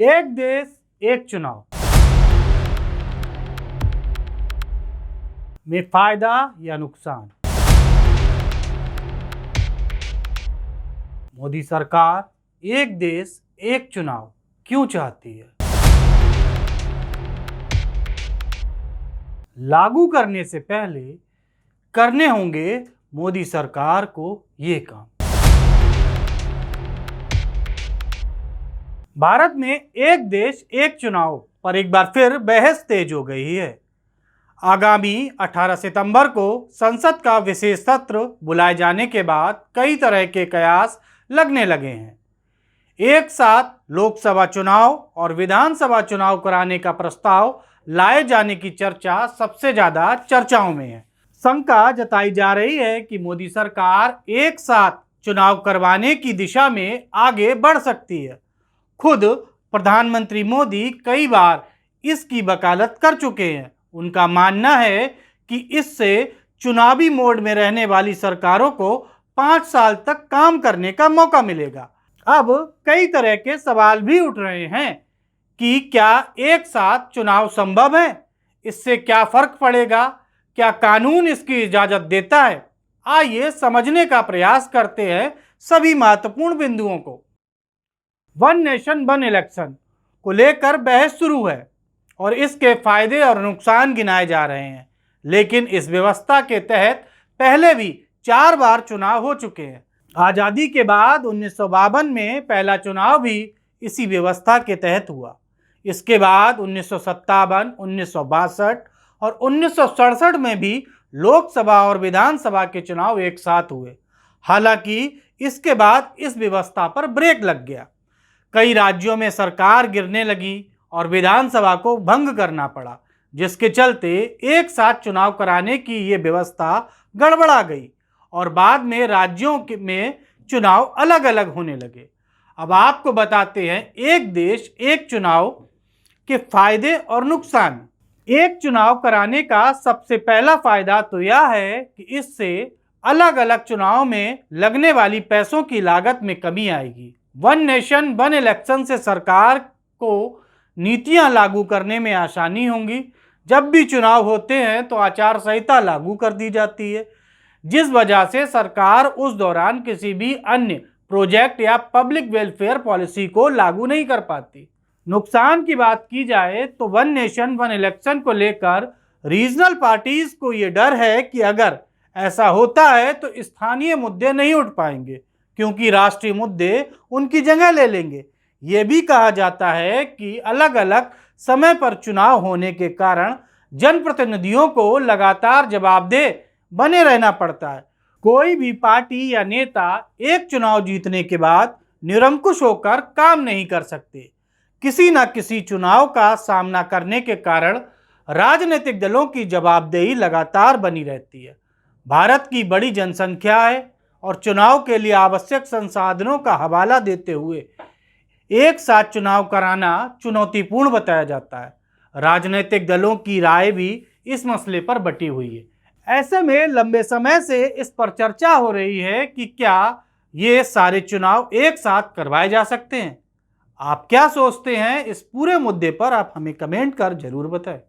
एक देश एक चुनाव में फायदा या नुकसान। मोदी सरकार एक देश एक चुनाव क्यों चाहती है? लागू करने से पहले करने होंगे मोदी सरकार को ये काम। भारत में एक देश एक चुनाव पर एक बार फिर बहस तेज हो गई है। आगामी 18 सितंबर को संसद का विशेष सत्र बुलाए जाने के बाद कई तरह के कयास लगने लगे हैं। एक साथ लोकसभा चुनाव और विधानसभा चुनाव कराने का प्रस्ताव लाए जाने की चर्चा सबसे ज्यादा चर्चाओं में है। शंका जताई जा रही है कि मोदी सरकार एक साथ चुनाव करवाने की दिशा में आगे बढ़ सकती है। खुद प्रधानमंत्री मोदी कई बार इसकी वकालत कर चुके हैं। उनका मानना है कि इससे चुनावी मोड में रहने वाली सरकारों को 5 साल तक काम करने का मौका मिलेगा। अब कई तरह के सवाल भी उठ रहे हैं कि क्या एक साथ चुनाव संभव है, इससे क्या फर्क पड़ेगा, क्या कानून इसकी इजाजत देता है। आइए समझने का प्रयास करते हैं सभी महत्वपूर्ण बिंदुओं को। वन नेशन वन इलेक्शन को लेकर बहस शुरू है और इसके फायदे और नुकसान गिनाए जा रहे हैं। लेकिन इस व्यवस्था के तहत पहले भी 4 बार चुनाव हो चुके हैं। आज़ादी के बाद 1952 में पहला चुनाव भी इसी व्यवस्था के तहत हुआ। इसके बाद 1957, 1962 और 1967 में भी लोकसभा और विधानसभा के चुनाव एक साथ हुए। हालांकि इसके बाद इस व्यवस्था पर ब्रेक लग गया। कई राज्यों में सरकार गिरने लगी और विधानसभा को भंग करना पड़ा, जिसके चलते एक साथ चुनाव कराने की ये व्यवस्था गड़बड़ा गई और बाद में राज्यों में चुनाव अलग अलग होने लगे। अब आपको बताते हैं एक देश एक चुनाव के फायदे और नुकसान। एक चुनाव कराने का सबसे पहला फायदा तो यह है कि इससे अलग अलग चुनाव में लगने वाली पैसों की लागत में कमी आएगी। वन नेशन वन इलेक्शन से सरकार को नीतियां लागू करने में आसानी होगी। जब भी चुनाव होते हैं तो आचार संहिता लागू कर दी जाती है, जिस वजह से सरकार उस दौरान किसी भी अन्य प्रोजेक्ट या पब्लिक वेलफेयर पॉलिसी को लागू नहीं कर पाती। नुकसान की बात की जाए तो वन नेशन वन इलेक्शन को लेकर रीजनल पार्टीज को ये डर है कि अगर ऐसा होता है तो स्थानीय मुद्दे नहीं उठ पाएंगे, क्योंकि राष्ट्रीय मुद्दे उनकी जगह ले लेंगे। ये भी कहा जाता है कि अलग अलग समय पर चुनाव होने के कारण जनप्रतिनिधियों को लगातार जवाबदेह बने रहना पड़ता है। कोई भी पार्टी या नेता एक चुनाव जीतने के बाद निरंकुश होकर काम नहीं कर सकते। किसी न किसी चुनाव का सामना करने के कारण राजनीतिक दलों की जवाबदेही लगातार बनी रहती है। भारत की बड़ी जनसंख्या है और चुनाव के लिए आवश्यक संसाधनों का हवाला देते हुए एक साथ चुनाव कराना चुनौतीपूर्ण बताया जाता है। राजनीतिक दलों की राय भी इस मसले पर बटी हुई है। ऐसे में लंबे समय से इस पर चर्चा हो रही है कि क्या ये सारे चुनाव एक साथ करवाए जा सकते हैं। आप क्या सोचते हैं इस पूरे मुद्दे पर, आप हमें कमेंट कर जरूर बताएं।